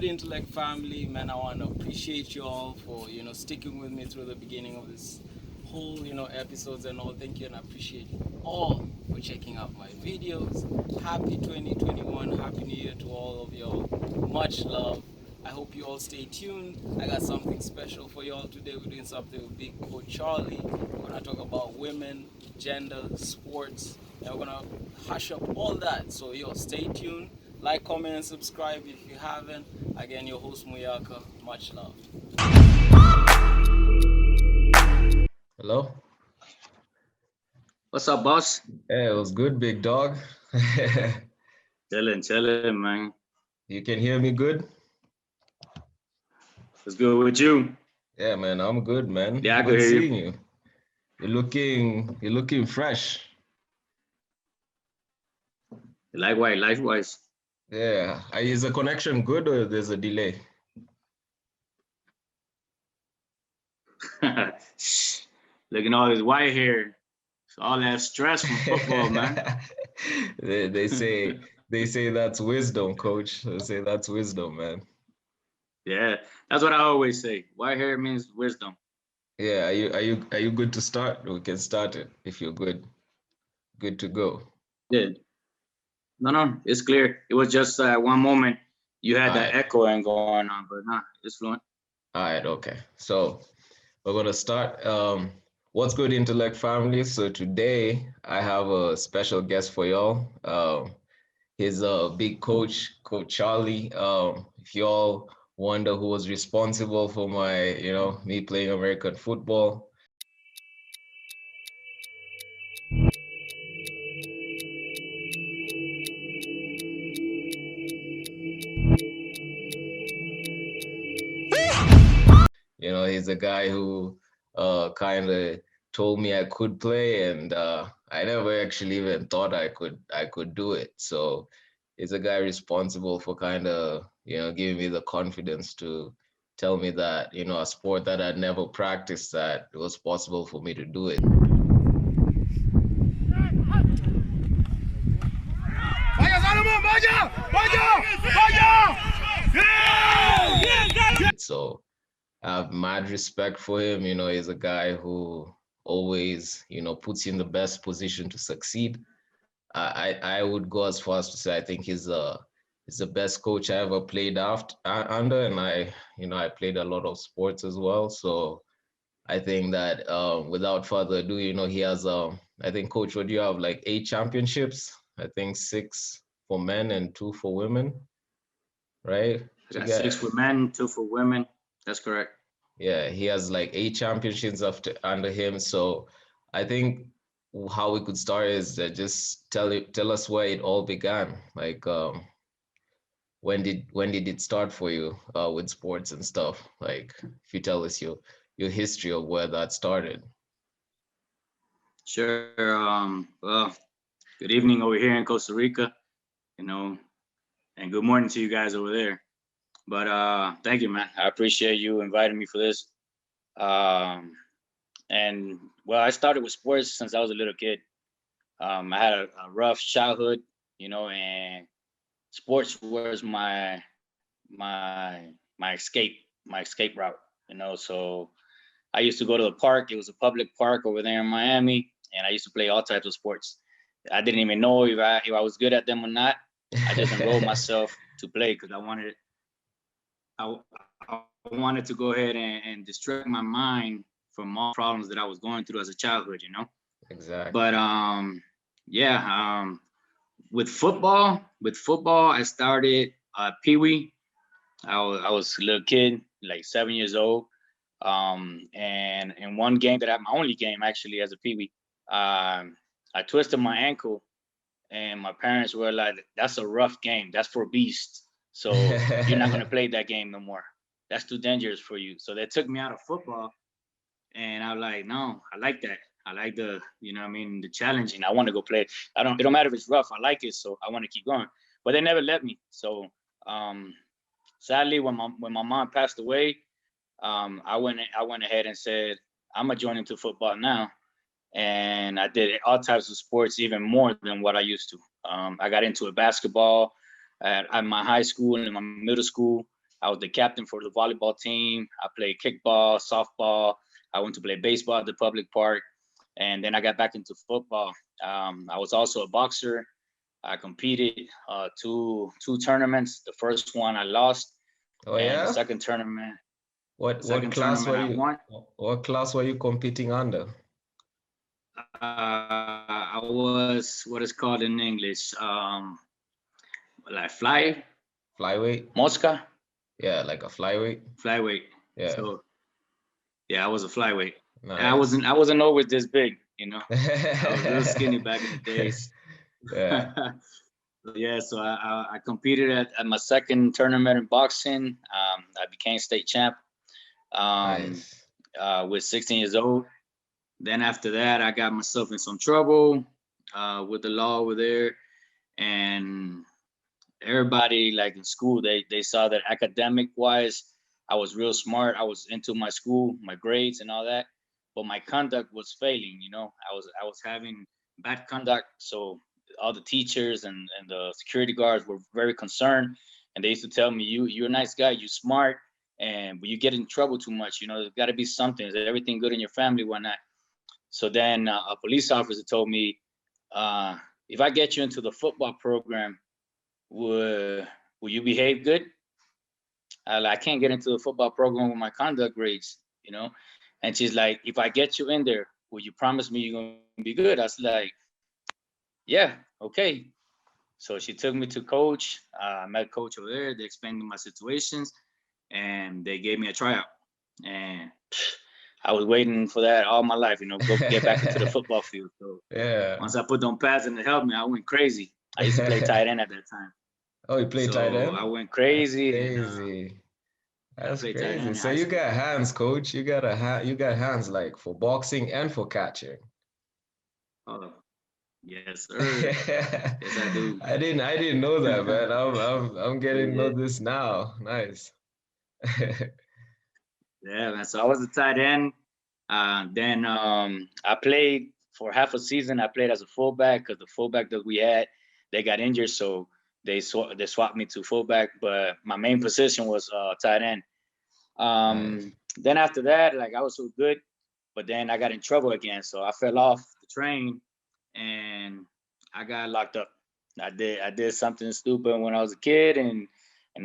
Intellect family, man, I want to appreciate you all for, sticking with me through the beginning of this whole, episodes and all. Thank you, and I appreciate you all for checking out my videos. Happy 2021. Happy New Year to all of y'all. Much love. I hope you all stay tuned. I got something special for y'all today. We're doing something with Big Coach Charlie. We're going to talk about women, gender, sports, and we're going to hush up all that. So, yo, stay tuned. Like, comment, and subscribe if you haven't. Again, your host Muyaka. Much love. Hello? What's up, boss? Hey, it was good, big dog. Chilling, man. You can hear me good? What's good with you? Yeah, man, I'm good, man. Yeah, I Good could hear seeing you. you. You're looking fresh. Likewise. Yeah. Is the connection good or there's a delay? Looking all this white hair. It's all that stress from football, man. They say that's wisdom, coach. They say that's wisdom, man. Yeah, that's what I always say. White hair means wisdom. Yeah, are you good to start? We can start it if you're good. Good to go. Yeah. No, it's clear. It was just one moment you had that Alright. echoing going on, but nah, it's fluent. All right, okay. So we're gonna start. What's good, Intellect family? So today I have a special guest for y'all. He's a big coach, Coach Charlie. If y'all wonder who was responsible for my, me playing American football, he's a guy who kind of told me I could play, and I never actually even thought I could do it. So he's a guy responsible for kind of giving me the confidence to tell me that a sport that I'd never practiced, that it was possible for me to do it. So I have mad respect for him. He's a guy who always, puts you in the best position to succeed. I would go as far as to say I think he's the best coach I ever played under, and I played a lot of sports as well. So I think that without further ado, he has I think, coach, what do you have, like 8 championships? I think 6 for men and 2 for women, right? I got 6 for men, 2 for women. That's correct. Yeah, he has like 8 championships under him. So I think how we could start is just tell us where it all began. Like when did it start for you with sports and stuff? Like if you tell us your history of where that started. Sure. Well, good evening over here in Costa Rica, and good morning to you guys over there. But thank you, man. I appreciate you inviting me for this. And well, I started with sports since I was a little kid. I had a rough childhood, and sports was my escape route. So I used to go to the park. It was a public park over there in Miami, and I used to play all types of sports. I didn't even know if I was good at them or not. I just enrolled myself to play because I wanted to go ahead and distract my mind from all problems that I was going through as a childhood. Exactly. But yeah, with football, I started Pee-wee. I was a little kid, like 7 years old. And in one game my only game actually as a Pee-wee, I twisted my ankle, and my parents were like, "That's a rough game. That's for beasts. So you're not gonna play that game no more. That's too dangerous for you." So they took me out of football, and I was like, "No, I like that. I like the challenging. I want to go play. It don't matter if it's rough. I like it, so I want to keep going." But they never let me. So sadly, when my mom passed away, I went ahead and said, "I'm gonna join into football now." And I did all types of sports, even more than what I used to. I got into basketball at my high school and in my middle school. I was the captain for the volleyball team. I played kickball, softball. I went to play baseball at the public park, and then I got back into football. I was also a boxer. I competed two tournaments. The first one I lost, Oh and the yeah? second tournament, What class were I you won. what class were you competing under? I was what is called in English, like Flyweight? mosca, Yeah, like a flyweight. flyweight. Yeah. So yeah, I was a flyweight. Nice. I wasn't always this big, you know. I was real skinny back in the days. Yeah. Yeah, so I competed at my second tournament in boxing. I became state champ um, Nice. with 16 years old. Then after that, I got myself in some trouble with the law over there, and everybody like in school, they saw that academic wise, I was real smart. I was into my school, my grades and all that, but my conduct was failing. You know, I was having bad conduct, so all the teachers and the security guards were very concerned, and they used to tell me, you're a nice guy, you smart, and but you get in trouble too much. You know, there's got to be something. Is everything good in your family? Why not? So then a police officer told me, uh, if I get you into the football program, will will you behave good? I can't get into the football program with my conduct grades, you know. And she's like, if I get you in there, will you promise me you're gonna be good? I was like, yeah, okay. So she took me to coach. I met coach over there. They explained my situations, and they gave me a tryout. And I was waiting for that all my life, you know, go get back into the football field. So Yeah. once I put them pads in the helmet, I went crazy. I used to play tight end at that time. Oh, you play tight So end? I went That's crazy, and crazy. I That's played tight crazy. end in So high you school. got hands, coach. You got hands like for boxing and for catching. Oh, yes, sir. Yes, I do. I didn't know that, man. I'm getting to know Yeah, this now. Nice. yeah, man. So I was a tight end. Then I played for half a season. I played as a fullback because the fullback that we had, they got injured, so they swapped me to fullback. But my main position was tight end. Nice. Then after that, like I was so good, but then I got in trouble again. So I fell off the train and I got locked up. I did something stupid when I was a kid, and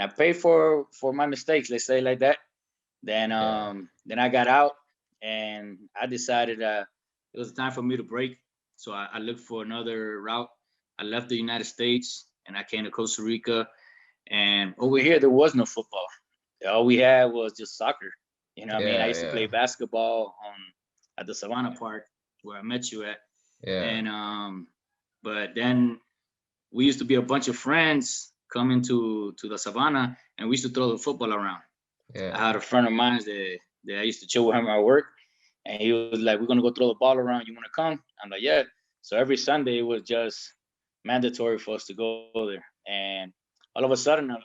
I paid for my mistakes. Let's say like that. Yeah. Then I got out, and I decided it was time for me to break. So I looked for another route. I left the United States and I came to Costa Rica. And over here there was no football. All we had was just soccer. You know what I mean? I Yeah, used to play yeah. basketball at the Savannah Park where I met you at. Yeah. And but then we used to be a bunch of friends coming to the Savannah, and we used to throw the football around. I Yeah. had a friend of mine that I used to chill with him at work, and he was like, "We're gonna go throw the ball around. You wanna come?" I'm like, "Yeah." So every Sunday it was just mandatory for us to go there. And all of a sudden,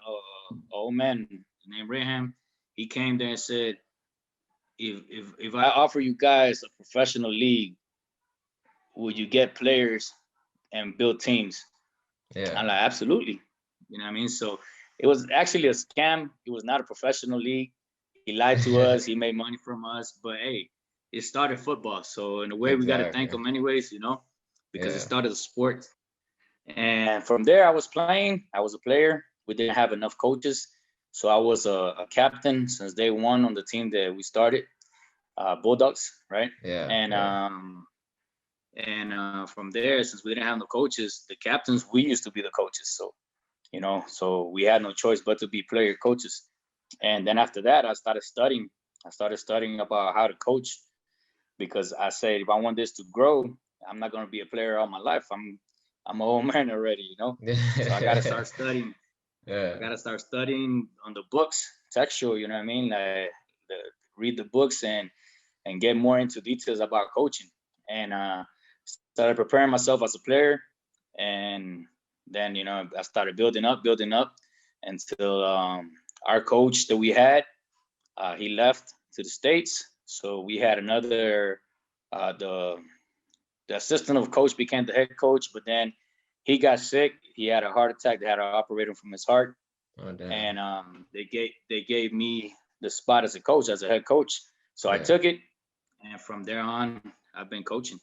old man named Raham, he came there and said, "If I offer you guys a professional league, will you get players and build teams?" Yeah. I'm like, "Absolutely." You know what I mean? So it was actually a scam. It was not a professional league. He lied to us. He made money from us. But hey, it started football. So in a way, we got to thank Exactly. him anyways, you know, because it Yeah. started a sport. And from there, I was playing. I was a player. We didn't have enough coaches. So I was a captain since day one on the team that we started, Bulldogs, right? Yeah. And Yeah. from there, since we didn't have no coaches, the captains, we used to be the coaches. So so we had no choice but to be player coaches. And then after that, I started studying. I started studying about how to coach because I said, if I want this to grow, I'm not going to be a player all my life. I'm an old man already, So I got to start studying. I Yeah. got to start studying on the books, textual, you know what I mean? Like read the books and get more into details about coaching. And started preparing myself as a player. And then, I started building up until our coach that we had, he left to the States. So we had another, the assistant of coach became the head coach, but then he got sick. He had a heart attack. They had to operate him from his heart. Oh, damn. and they gave me the spot as a coach, as a head coach. So I Yeah. took it, and from there on, I've been coaching.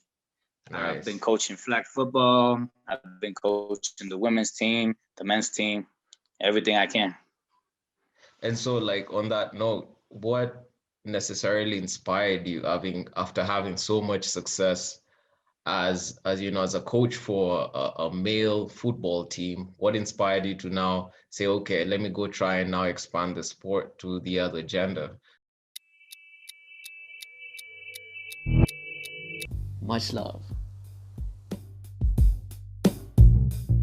I've been Nice. coaching flag football. I've been coaching the women's team, the men's team, everything I can. And so, like on that note, what necessarily inspired you having after having so much success as you know as a coach for a male football team? What inspired you to now say, okay, let me go try and now expand the sport to the other gender? Much love.